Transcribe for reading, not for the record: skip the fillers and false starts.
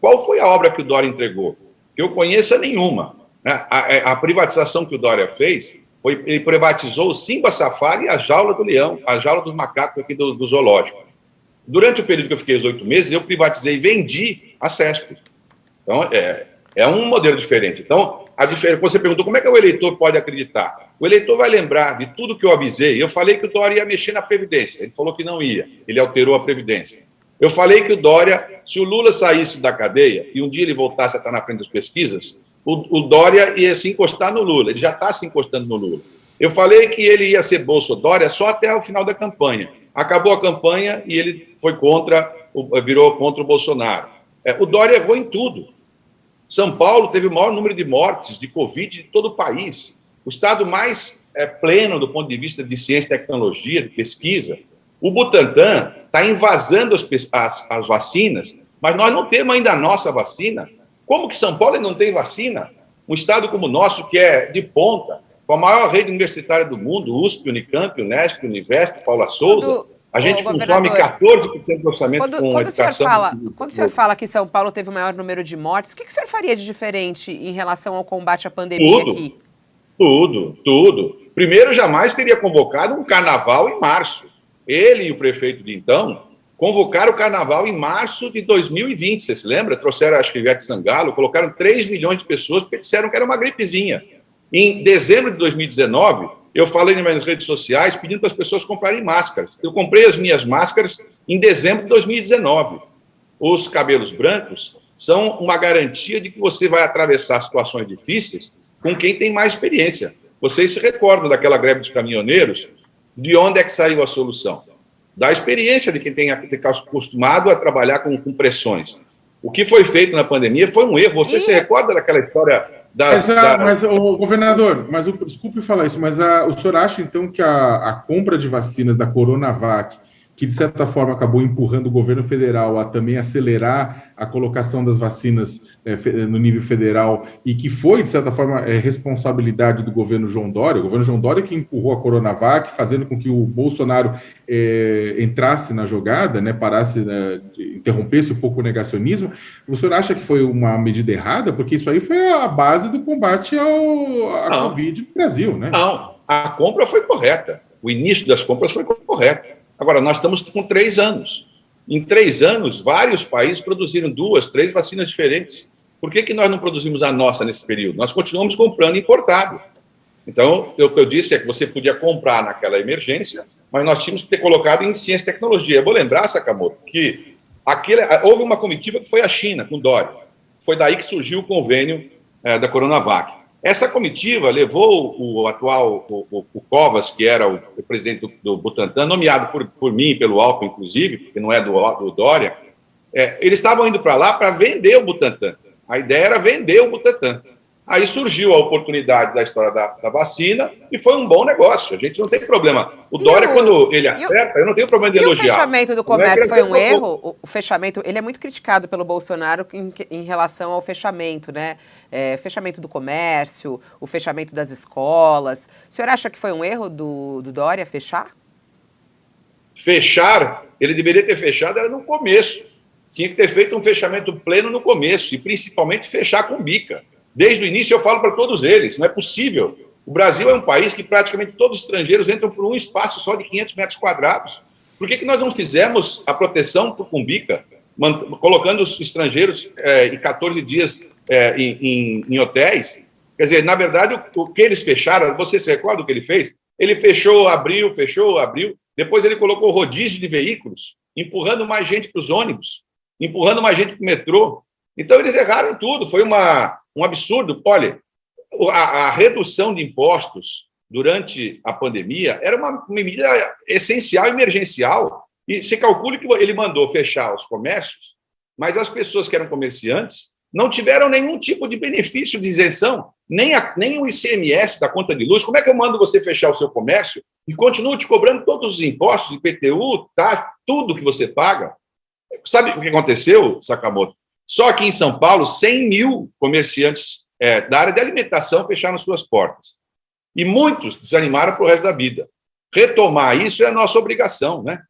Qual foi a obra que o Dória entregou? Que eu conheça nenhuma. Né? A privatização que o Dória fez, ele privatizou o Simba Safari e a Jaula do Leão, a Jaula dos Macacos aqui do zoológico. Durante o período que eu fiquei os 8 meses, eu privatizei e vendi a CESP. Então, é um modelo diferente. Então, você perguntou como é que o eleitor pode acreditar. O eleitor vai lembrar de tudo que eu avisei. Eu falei que o Dória ia mexer na Previdência. Ele falou que não ia. Ele alterou a Previdência. Eu falei que o Dória, se o Lula saísse da cadeia e um dia ele voltasse a estar na frente das pesquisas, o Dória ia se encostar no Lula. Ele já está se encostando no Lula. Eu falei que ele ia ser Bolsodória só até o final da campanha. Acabou a campanha e ele virou contra o Bolsonaro. O Dória errou em tudo. São Paulo teve o maior número de mortes de Covid de todo o país. O estado mais pleno do ponto de vista de ciência e tecnologia, de pesquisa. O Butantan está invasando as vacinas, mas nós não temos ainda a nossa vacina. Como que São Paulo não tem vacina? Um estado como o nosso, que é de ponta, com a maior rede universitária do mundo, USP, Unicamp, Unesp, Univesp, Paula Souza, a gente consome 14% do orçamento com educação. Quando o senhor fala que São Paulo teve o maior número de mortes, o que o senhor faria de diferente em relação ao combate à pandemia aqui? Tudo. Primeiro, jamais teria convocado um carnaval em março. Ele e o prefeito de então convocaram o carnaval em março de 2020, você se lembra? Trouxeram, acho que, Ivete Sangalo, colocaram 3 milhões de pessoas porque disseram que era uma gripezinha. Em dezembro de 2019, eu falei nas minhas redes sociais pedindo para as pessoas comprarem máscaras. Eu comprei as minhas máscaras em dezembro de 2019. Os cabelos brancos são uma garantia de que você vai atravessar situações difíceis com quem tem mais experiência. Vocês se recordam daquela greve dos caminhoneiros? De onde é que saiu a solução? Da experiência de quem tem acostumado a trabalhar com pressões. O que foi feito na pandemia foi um erro. Você se recorda daquela história mas, governador, desculpe falar isso, mas o senhor acha, então, que a compra de vacinas da Coronavac, que, de certa forma, acabou empurrando o governo federal a também acelerar a colocação das vacinas no nível federal e que foi, de certa forma, responsabilidade do governo João Dória, o governo João Dória que empurrou a Coronavac, fazendo com que o Bolsonaro entrasse na jogada, né, interrompesse um pouco o negacionismo. O senhor acha que foi uma medida errada? Porque isso aí foi a base do combate à Covid no Brasil, né? Não, a compra foi correta. O início das compras foi correto. Agora, nós estamos com 3 anos. Em 3 anos, vários países produziram 2, 3 vacinas diferentes. Por que nós não produzimos a nossa nesse período? Nós continuamos comprando importado. Então, o que eu disse é que você podia comprar naquela emergência, mas nós tínhamos que ter colocado em ciência e tecnologia. Eu vou lembrar, Sakamoto, que houve uma comitiva que foi à China, com Dória. Foi daí que surgiu o convênio da Coronavac. Essa comitiva levou o atual o Covas, que era o presidente do Butantan, nomeado por mim, pelo Alckmin, inclusive, que não é do Dória, eles estavam indo para lá para vender o Butantan. A ideia era vender o Butantan. Aí surgiu a oportunidade da história da vacina e foi um bom negócio. A gente não tem problema. O Dória, quando ele acerta, eu não tenho problema de elogiar. O fechamento do comércio foi um erro? O fechamento, ele é muito criticado pelo Bolsonaro em relação ao fechamento, né? Fechamento do comércio, o fechamento das escolas. O senhor acha que foi um erro do Dória fechar? Fechar? Ele deveria ter fechado era no começo. Tinha que ter feito um fechamento pleno no começo e principalmente fechar com bica. Desde o início eu falo para todos eles, não é possível. O Brasil é um país que praticamente todos os estrangeiros entram por um espaço só de 500 metros quadrados. Por que nós não fizemos a proteção por Cumbica, colocando os estrangeiros em 14 dias em hotéis? Quer dizer, na verdade, o que eles fecharam, você se recorda do que ele fez? Ele fechou, abriu, depois ele colocou rodízio de veículos, empurrando mais gente para os ônibus, empurrando mais gente para o metrô. Então, eles erraram em tudo, foi um absurdo. Olha, a redução de impostos durante a pandemia era uma medida essencial, emergencial, e se calcule que ele mandou fechar os comércios, mas as pessoas que eram comerciantes não tiveram nenhum tipo de benefício de isenção, nem o ICMS da conta de luz. Como é que eu mando você fechar o seu comércio e continuo te cobrando todos os impostos, IPTU, tá, tudo que você paga? Sabe o que aconteceu, Sakamoto? Só aqui em São Paulo, 100 mil comerciantes da área de alimentação fecharam suas portas. E muitos desanimaram para o resto da vida. Retomar isso é a nossa obrigação, né?